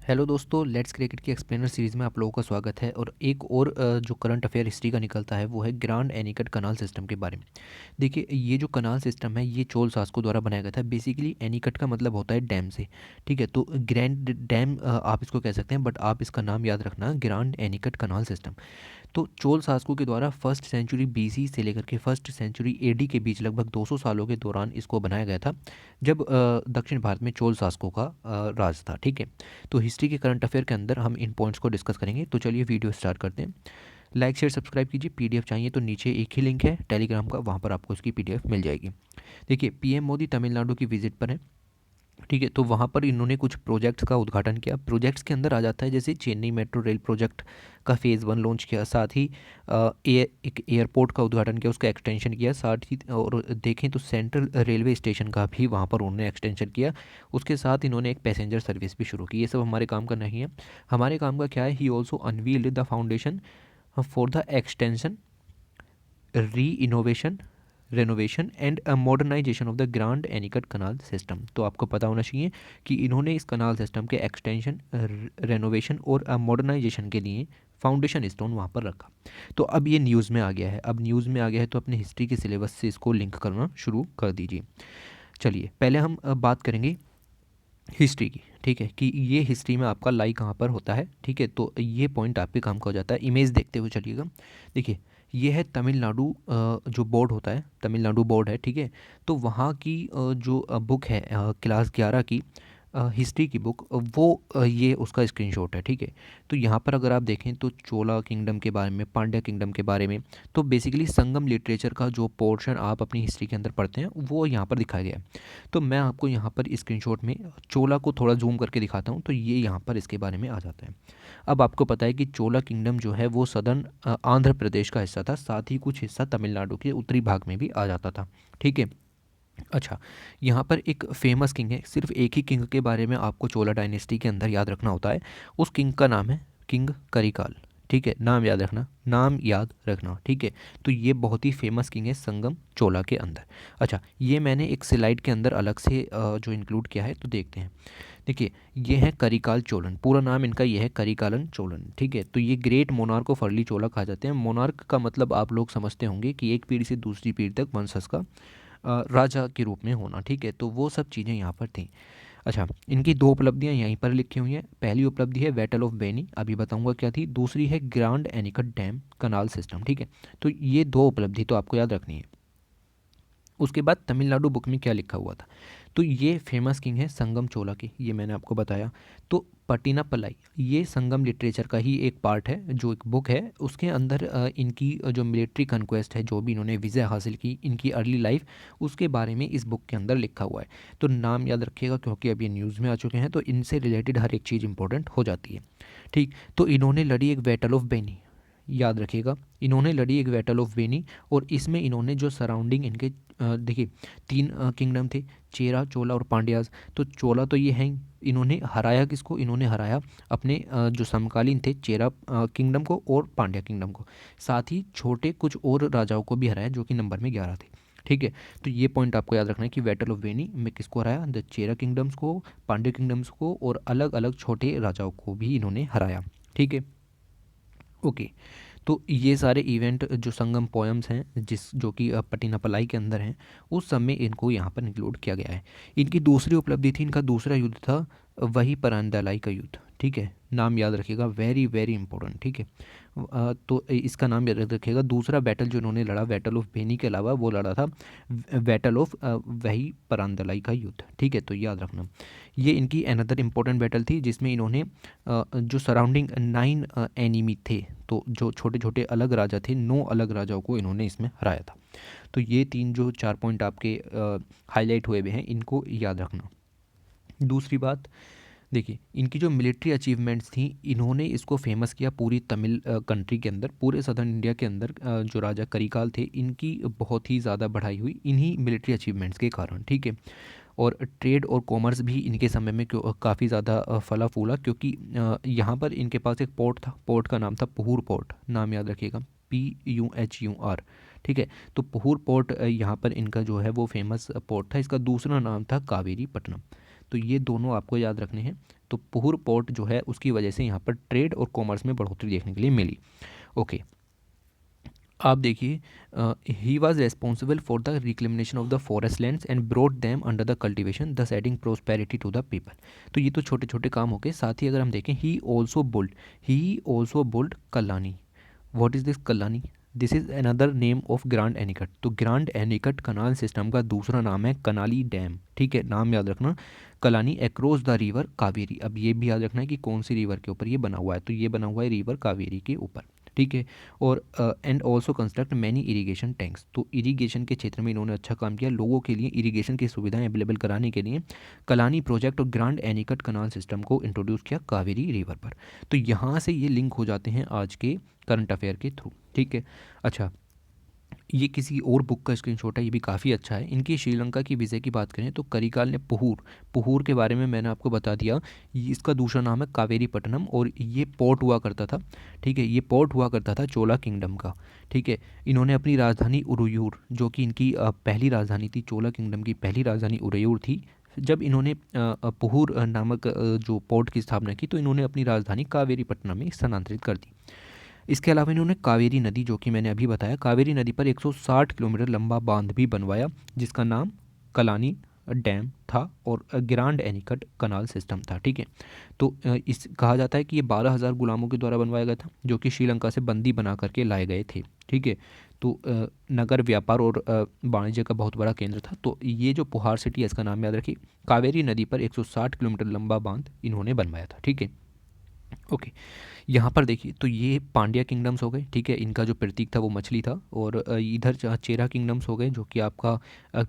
Hello दोस्तों, let's cricket की explainer series में आप लोगों का स्वागत है। और एक और जो करंट अफेयर हिस्ट्री का निकलता है वो है ग्रांड एनिकट कनाल सिस्टम के बारे में। देखिए, ये जो कनाल सिस्टम है ये चोल शासकों द्वारा बनाया गया था। बेसिकली एनिकट का मतलब होता है डैम से। ठीक है, तो ग्रैंड डैम आप इसको कह सकते हैं, बट आप इसका नाम याद रखना, ग्रांड एनिकट कनाल सिस्टम। तो चोल शासकों के द्वारा फर्स्ट सेंचुरी बीसी से लेकर के फर्स्ट सेंचुरी एडी के बीच लगभग 200 सालों के दौरान इसको बनाया गया था, जब दक्षिण भारत में चोल शासकों का राज था। ठीक है, तो हिस्ट्री के करंट अफेयर के अंदर हम इन पॉइंट्स को डिस्कस करेंगे। तो चलिए वीडियो स्टार्ट करते हैं। लाइक शेयर सब्सक्राइब कीजिए। पीडीएफ चाहिए तो नीचे एक ही लिंक है टेलीग्राम का, वहाँ पर आपको इसकी पीडीएफ मिल जाएगी। देखिए, पीएम मोदी तमिलनाडु की विजिट पर है। ठीक है, तो वहाँ पर इन्होंने कुछ प्रोजेक्ट्स का उद्घाटन किया। प्रोजेक्ट्स के अंदर आ जाता है जैसे चेन्नई मेट्रो रेल प्रोजेक्ट का फ़ेज़ 1 लॉन्च किया, साथ ही एक एयरपोर्ट का उद्घाटन किया, उसका एक्सटेंशन किया, साथ ही और देखें तो सेंट्रल रेलवे स्टेशन का भी वहाँ पर उन्होंने एक्सटेंशन किया। उसके साथ इन्होंने एक पैसेंजर सर्विस भी शुरू की। ये सब हमारे काम का नहीं है। हमारे काम का क्या है, he also unveiled the foundation for the extension, re innovation, renovation and modernisation of the Grand Anicut canal system. तो आपको पता होना चाहिए कि इन्होंने इस कनाल सिस्टम के एक्सटेंशन, रेनोवेशन और मॉडर्नाइजेशन के लिए फाउंडेशन स्टोन वहाँ पर रखा। तो अब ये न्यूज़ में आ गया है। अब न्यूज़ में आ गया है तो अपने हिस्ट्री के सिलेबस से इसको लिंक करना शुरू कर दीजिए। चलिए, पहले हम बात करेंगे हिस्ट्री की। ठीक है, कि ये हिस्ट्री में आपका लाई कहाँ पर होता है। ठीक है, तो ये पॉइंट आपके काम का हो जाता है। इमेज देखते हुए चलिएगा। देखिए, ये है तमिलनाडु, जो बोर्ड होता है, तमिलनाडु बोर्ड है। ठीक है, तो वहाँ की जो बुक है क्लास 11 की हिस्ट्री की बुक, वो ये उसका स्क्रीनशॉट है। ठीक है, तो यहाँ पर अगर आप देखें तो चोला किंगडम के बारे में, पांड्या किंगडम के बारे में, तो बेसिकली संगम लिटरेचर का जो पोर्शन आप अपनी हिस्ट्री के अंदर पढ़ते हैं वो यहाँ पर दिखाया गया है। तो मैं आपको यहाँ पर स्क्रीनशॉट में चोला को थोड़ा जूम करके दिखाता हूँ, तो ये यहाँ पर इसके बारे में आ जाता है। अब आपको पता है कि चोला किंगडम जो है वो सदर्न आंध्र प्रदेश का हिस्सा था, साथ ही कुछ हिस्सा तमिलनाडु के उत्तरी भाग में भी आ जाता था। ठीक है, अच्छा, यहाँ पर एक फेमस किंग है। सिर्फ एक ही किंग के बारे में आपको चोला डायनेस्टी के अंदर याद रखना होता है। उस किंग का नाम है किंग करिकाल। ठीक है, नाम याद रखना, नाम याद रखना। ठीक है, तो ये बहुत ही फेमस किंग है संगम चोला के अंदर। अच्छा, ये मैंने एक स्लाइड के अंदर अलग से जो इंक्लूड किया है, तो देखते हैं। देखिए, ये है करिकाल चोलन, पूरा नाम इनका ये है करिकालन चोलन। ठीक है, तो ये ग्रेट मोनार्क ऑफ अर्ली चोला कहा जाते हैं। मोनार्क का मतलब आप लोग समझते होंगे कि एक पीढ़ी से दूसरी पीढ़ी तक वंशज का राजा के रूप में होना। ठीक है, तो वो सब चीज़ें यहाँ पर थी। अच्छा, इनकी दो उपलब्धियाँ यहीं पर लिखी हुई हैं। पहली उपलब्धि है बैटल ऑफ बेनी, अभी बताऊंगा क्या थी। दूसरी है grand anicut dam canal system. ठीक है, तो ये दो उपलब्धि तो आपको याद रखनी है। उसके बाद तमिलनाडु बुक में क्या लिखा हुआ था, तो ये फेमस किंग है संगम चोला की, ये मैंने आपको बताया। तो पट्टिनापलाई, ये संगम लिटरेचर का ही एक पार्ट है, जो एक बुक है उसके अंदर इनकी जो मिलिट्री कन्क्वेस्ट है, जो भी इन्होंने विजय हासिल की, इनकी अर्ली लाइफ, उसके बारे में इस बुक के अंदर लिखा हुआ है। तो नाम याद रखिएगा, क्योंकि अब ये न्यूज़ में आ चुके हैं तो इनसे रिलेटेड हर एक चीज़ इंपॉर्टेंट हो जाती है। ठीक, तो इन्होंने लड़ी एक बैटल ऑफ बेनी, याद रखिएगा, इन्होंने लड़ी एक बैटल ऑफ बेनी। और इसमें इन्होंने जो सराउंडिंग इनके देखिए, तीन किंगडम थे, चेरा, चोला और पांड्याज। तो चोला तो ये हैं, इन्होंने हराया किसको, इन्होंने हराया अपने जो समकालीन थे चेरा किंगडम को और पांड्या किंगडम को। साथ ही छोटे कुछ और राजाओं को भी हराया जो कि नंबर में 11 थे। ठीक है, तो ये पॉइंट आपको याद रखना है कि बैटल ऑफ वेनी में किसको हराया, द चेरा किंगडम्स को, पांड्या किंगडम्स को, और अलग अलग छोटे राजाओं को भी इन्होंने हराया। ठीक है, ओके। तो ये सारे इवेंट जो संगम पोएम्स हैं, जिस जो कि पट्टिनापलाई के अंदर हैं, उस सब में इनको यहाँ पर इंक्लूड किया गया है। इनकी दूसरी उपलब्धि थी, इनका दूसरा युद्ध था वही परांदालाई का युद्ध। ठीक है, नाम याद रखिएगा, वेरी वेरी इंपॉर्टेंट। ठीक है, तो इसका नाम याद रखिएगा। दूसरा बैटल जो इन्होंने लड़ा बैटल ऑफ बेनी के अलावा, वो लड़ा था बैटल ऑफ वही परांदालाई का युद्ध। ठीक है, तो याद रखना, ये इनकी अनदर इम्पोर्टेंट बैटल थी, जिसमें इन्होंने जो सराउंडिंग 9 एनिमी थे, तो जो छोटे छोटे अलग राजा थे, 9 अलग राजाओं को इन्होंने इसमें हराया था। तो ये तीन जो 4 पॉइंट आपके हाईलाइट हुए हुए हैं, इनको याद रखना। दूसरी बात, देखिए, इनकी जो मिलिट्री अचीवमेंट्स थी, इन्होंने इसको फेमस किया पूरी तमिल कंट्री के अंदर, पूरे सदर्न इंडिया के अंदर। जो राजा करिकाल थे, इनकी बहुत ही ज़्यादा बढ़ाई हुई इन्हीं मिलिट्री अचीवमेंट्स के कारण। ठीक है, और ट्रेड और कॉमर्स भी इनके समय में काफ़ी ज़्यादा फला फूला, क्योंकि यहाँ पर इनके पास एक पोर्ट था, पोर्ट का नाम था पुहूर पोर्ट, नाम याद रखिएगा, PUHUR। ठीक है, तो पुहूर पोर्ट यहाँ पर इनका जो है वो फेमस पोर्ट था। इसका दूसरा नाम था कावेरी पट्टनम। तो ये दोनों आपको याद रखने हैं। तो पुहूर पोर्ट जो है उसकी वजह से यहाँ पर ट्रेड और कॉमर्स में बढ़ोतरी देखने के लिए मिली। ओके, आप देखिए, he was responsible for the reclamation of the forest lands and brought them under the cultivation thus adding prosperity to the people. तो ये तो छोटे छोटे काम हो गए। साथ ही अगर हम देखें, he also built Kalani. What is this Kalani? This is another name of grand anicut. तो ग्रांड एनिकट कनाल सिस्टम का दूसरा नाम है कनाली डैम। ठीक है, नाम याद रखना, Kalani across the river Kaveri. अब ये भी याद रखना है कि कौन सी रिवर के ऊपर ये बना हुआ है, तो ये बना हुआ है रिवर कावेरी के ऊपर। ठीक है, और and also construct many irrigation tanks. तो इरीगेशन के क्षेत्र में इन्होंने अच्छा काम किया, लोगों के लिए इरीगेशन की सुविधाएं अवेलेबल कराने के लिए कलानी प्रोजेक्ट और ग्रांड एनिकट कनाल सिस्टम को इंट्रोड्यूस किया कावेरी रिवर पर। तो यहाँ से ये लिंक हो जाते हैं आज के करंट अफेयर के थ्रू। ठीक है, अच्छा, ये किसी और बुक का स्क्रीनशॉट है, ये भी काफ़ी अच्छा है। इनकी श्रीलंका की विजय की बात करें तो करिकाल ने पुहूर के बारे में मैंने आपको बता दिया, इसका दूसरा नाम है कावेरी पट्टनम, और ये पोर्ट हुआ करता था। ठीक है, ये पोर्ट हुआ करता था चोला किंगडम का। ठीक है, इन्होंने अपनी राजधानी उरुयूर, जो कि इनकी पहली राजधानी थी, चोला किंगडम की पहली राजधानी उरुयूर थी। जब इन्होंने पुहूर नामक जो पोर्ट की स्थापना की, तो इन्होंने अपनी राजधानी कावेरी पट्टनम में स्थानांतरित कर दी। इसके अलावा इन्होंने कावेरी नदी, जो कि मैंने अभी बताया, कावेरी नदी पर 160 किलोमीटर लंबा बांध भी बनवाया, जिसका नाम कलानी डैम था और ग्रांड एनिकट कनाल सिस्टम था। ठीक है, तो इस कहा जाता है कि ये 12,000 गुलामों के द्वारा बनवाया गया था, जो कि श्रीलंका से बंदी बना करके लाए गए थे। ठीक है, तो नगर व्यापार और वाणिज्य का बहुत बड़ा केंद्र था। तो ये जो पुहार सिटी है, इसका नाम याद रखिए, कावेरी नदी पर 160 किलोमीटर लंबा बांध इन्होंने बनवाया था। ठीक है, ओके, यहाँ पर देखिए, तो ये पांड्या किंगडम्स हो गए। ठीक है, इनका जो प्रतीक था वो मछली था। और इधर चेरा किंगडम्स हो गए, जो कि आपका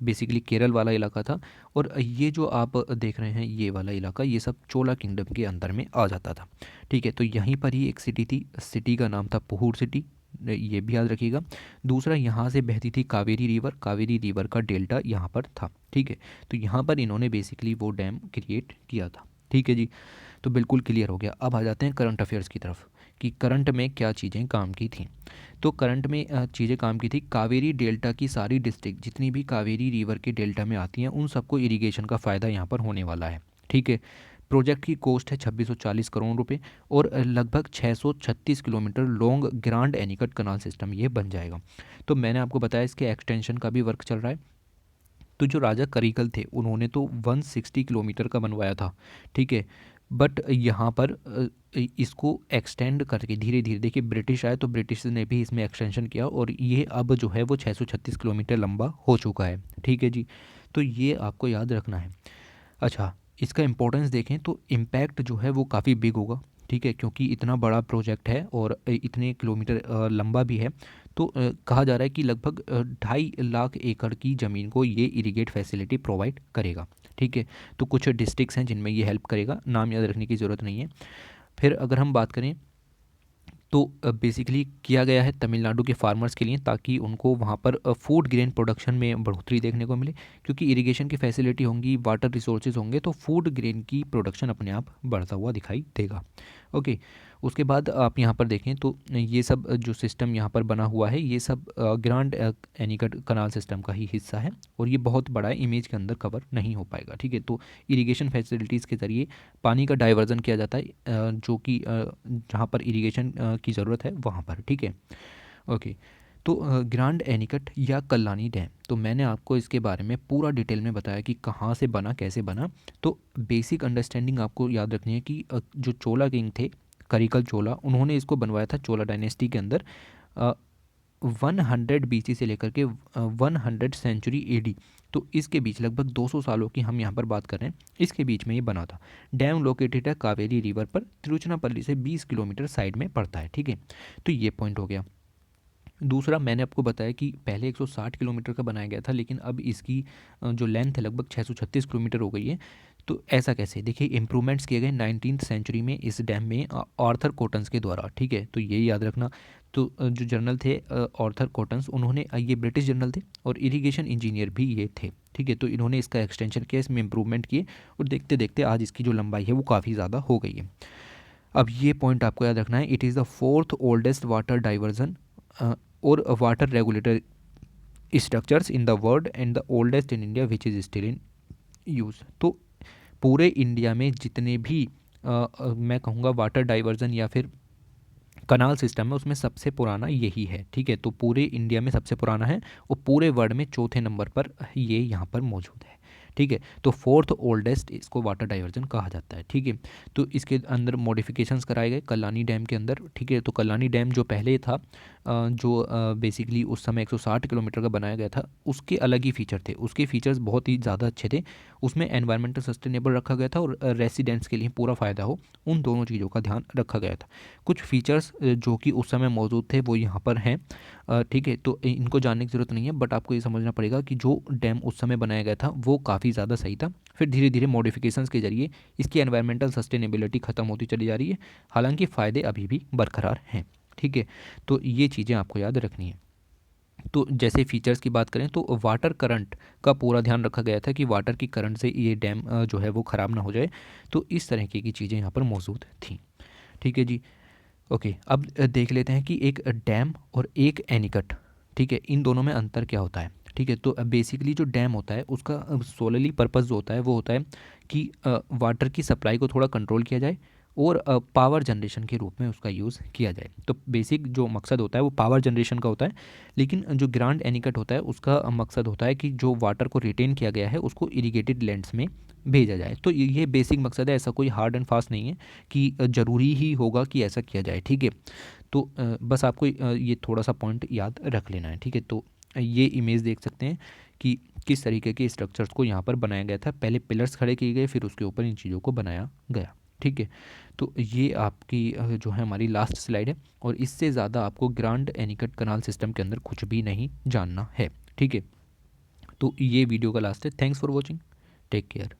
बेसिकली केरल वाला इलाका था। और ये जो आप देख रहे हैं, ये वाला इलाका, ये सब चोला किंगडम के अंदर में आ जाता था। ठीक है, तो यहीं पर ही एक सिटी थी, सिटी का नाम था पुहूर सिटी, ये भी याद रखिएगा। दूसरा, यहाँ से बहती थी कावेरी रिवर का डेल्टा यहाँ पर था। ठीक है, तो यहाँ पर इन्होंने बेसिकली वो डैम क्रिएट किया था। ठीक है जी, तो बिल्कुल क्लियर हो गया। अब आ जाते हैं करंट अफेयर्स की तरफ, कि करंट में क्या चीज़ें काम की थी। तो करंट में चीज़ें काम की थी, कावेरी डेल्टा की सारी डिस्ट्रिक्ट जितनी भी कावेरी रिवर के डेल्टा में आती हैं, उन सबको इरिगेशन का फ़ायदा यहाँ पर होने वाला है। ठीक है, प्रोजेक्ट की कॉस्ट है 2640 करोड़ रुपए, और लगभग 636 kilometre long grand Anicut canal system ये बन जाएगा। तो मैंने आपको बताया इसके एक्सटेंशन का भी वर्क चल रहा है। तो जो राजा करिकल थे, उन्होंने तो 160 किलोमीटर का बनवाया था। ठीक है, बट यहाँ पर इसको एक्सटेंड करके धीरे धीरे, देखिए ब्रिटिश आए तो ब्रिटिश ने भी इसमें एक्सटेंशन किया, और ये अब जो है वो 636 किलोमीटर लंबा हो चुका है। ठीक है जी, तो ये आपको याद रखना है। अच्छा, इसका इम्पोर्टेंस देखें तो इम्पैक्ट जो है वो काफ़ी बिग होगा। ठीक है, क्योंकि इतना बड़ा प्रोजेक्ट है और इतने किलोमीटर लंबा भी है। तो कहा जा रहा है कि लगभग 2.5 लाख एकड़ की ज़मीन को ये इरिगेट फैसिलिटी प्रोवाइड करेगा। ठीक है, तो कुछ डिस्ट्रिक्ट्स हैं जिनमें ये हेल्प करेगा, नाम याद रखने की ज़रूरत नहीं है। फिर अगर हम बात करें, तो बेसिकली किया गया है तमिलनाडु के फार्मर्स के लिए, ताकि उनको वहाँ पर फूड ग्रेन प्रोडक्शन में बढ़ोतरी देखने को मिले, क्योंकि इरिगेशन की फैसिलिटी होंगी, वाटर रिसोर्सेज होंगे, तो फूड ग्रेन की प्रोडक्शन अपने आप बढ़ता हुआ दिखाई देगा। ओके, उसके बाद आप यहाँ पर देखें तो ये सब जो सिस्टम यहाँ पर बना हुआ है, ये सब ग्रांड एनिकट कनाल सिस्टम का ही हिस्सा है, और ये बहुत बड़ा है, इमेज के अंदर कवर नहीं हो पाएगा। ठीक है, तो इरिगेशन फैसिलिटीज़ के ज़रिए पानी का डाइवर्जन किया जाता है, जो कि जहाँ पर इरिगेशन की ज़रूरत है वहाँ पर। ठीक है, ओके, तो ग्रांड एनिकट या कल्लानी डैम, तो मैंने आपको इसके बारे में पूरा डिटेल में बताया कि कहाँ से बना, कैसे बना। तो बेसिक अंडरस्टैंडिंग आपको याद रखनी है कि जो चोला किंग थे, करिकल चोला, उन्होंने इसको बनवाया था चोला डायनेस्टी के अंदर 100 BC से लेकर के 100 सेंचुरी AD, तो इसके बीच लगभग 200 सालों की हम यहाँ पर बात कर रहे हैं, इसके बीच में ये बना था। डैम लोकेटेड है कावेरी रिवर पर, तिरुचनापल्ली से 20 किलोमीटर साइड में पड़ता है। ठीक है, तो ये पॉइंट हो गया। दूसरा, मैंने आपको बताया कि पहले 160 किलोमीटर का बनाया गया था, लेकिन अब इसकी जो लेंथ है लगभग 636 किलोमीटर हो गई है। तो ऐसा कैसे? देखिए, इम्प्रूवमेंट्स किए गए 19th सेंचुरी में इस डैम में आर्थर कॉटन्स के द्वारा। ठीक है, तो ये याद रखना। तो जो जनरल थे आर्थर कॉटन्स, उन्होंने ये ब्रिटिश जनरल थे और इरिगेशन इंजीनियर भी ये थे। ठीक है, तो इन्होंने इसका एक्सटेंशन किया, इसमें इम्प्रूवमेंट किए, और देखते देखते आज इसकी जो लंबाई है वो काफ़ी ज़्यादा हो गई है। अब ये पॉइंट आपको याद रखना है, it is the 4th oldest water diversion और water regulator structures in the world and the oldest in India which is still in use. तो पूरे इंडिया में जितने भी मैं कहूँगा वाटर डाइवर्जन या फिर कनाल सिस्टम है उसमें सबसे पुराना यही है। ठीक है, तो पूरे इंडिया में सबसे पुराना है और पूरे वर्ल्ड में चौथे नंबर पर ये यहाँ पर मौजूद है। ठीक है, तो फोर्थ ओल्डेस्ट इसको वाटर डाइवर्जन कहा जाता है। ठीक है, तो इसके अंदर मॉडिफिकेशंस कराए गए कल्लानी डैम के अंदर। ठीक है, तो कल्लानी डैम जो पहले था जो बेसिकली उस समय 160 किलोमीटर का बनाया गया था, उसके अलग ही फीचर थे। उसके फीचर्स बहुत ही ज़्यादा अच्छे थे। उसमें एनवायरमेंटल सस्टेनेबल रखा गया था और रेसिडेंट्स के लिए पूरा फ़ायदा हो, उन दोनों चीज़ों का ध्यान रखा गया था। कुछ फीचर्स जो कि उस समय मौजूद थे वो यहाँ पर हैं। ठीक है, तो इनको जानने की ज़रूरत नहीं है, बट आपको ये समझना पड़ेगा कि जो डैम उस समय बनाया गया था वो काफ़ी ज़्यादा सही था। फिर धीरे धीरे मॉडिफिकेशंस के जरिए इसकी एनवायरमेंटल सस्टेनेबिलिटी ख़त्म होती चली जा रही है, हालांकि फ़ायदे अभी भी बरकरार हैं। ठीक है, तो ये चीज़ें आपको याद रखनी है। तो जैसे फीचर्स की बात करें तो वाटर करंट का पूरा ध्यान रखा गया था कि वाटर की करंट से ये डैम जो है वो ख़राब ना हो जाए। तो इस तरह की चीज़ें यहाँ पर मौजूद थी। ठीक है जी। ओके, अब देख लेते हैं कि एक डैम और एक एनीकट, ठीक है, इन दोनों में अंतर क्या होता है। ठीक है, तो बेसिकली जो डैम होता है उसका सोलली पर्पस जो होता है वो होता है कि वाटर की सप्लाई को थोड़ा कंट्रोल किया जाए और पावर जनरेशन के रूप में उसका यूज़ किया जाए। तो बेसिक जो मकसद होता है वो पावर जनरेशन का होता है, लेकिन जो ग्रांड एनीकट होता है उसका मकसद होता है कि जो वाटर को रिटेन किया गया है उसको इरिगेटेड लैंड्स में भेजा जाए। तो ये बेसिक मकसद है, ऐसा कोई हार्ड एंड फास्ट नहीं है कि ज़रूरी ही होगा कि ऐसा किया जाए। ठीक है, तो बस आपको ये थोड़ा सा पॉइंट याद रख लेना है। ठीक है, तो ये इमेज देख सकते हैं कि किस तरीके के स्ट्रक्चर्स को यहाँ पर बनाया गया था। पहले पिलर्स खड़े किए गए, फिर उसके ऊपर इन चीज़ों को बनाया गया। ठीक है, तो ये आपकी जो है हमारी लास्ट स्लाइड है, और इससे ज़्यादा आपको ग्रांड एनीकट कनाल सिस्टम के अंदर कुछ भी नहीं जानना है। ठीक है, तो ये वीडियो का लास्ट है। Thanks for watching, take care.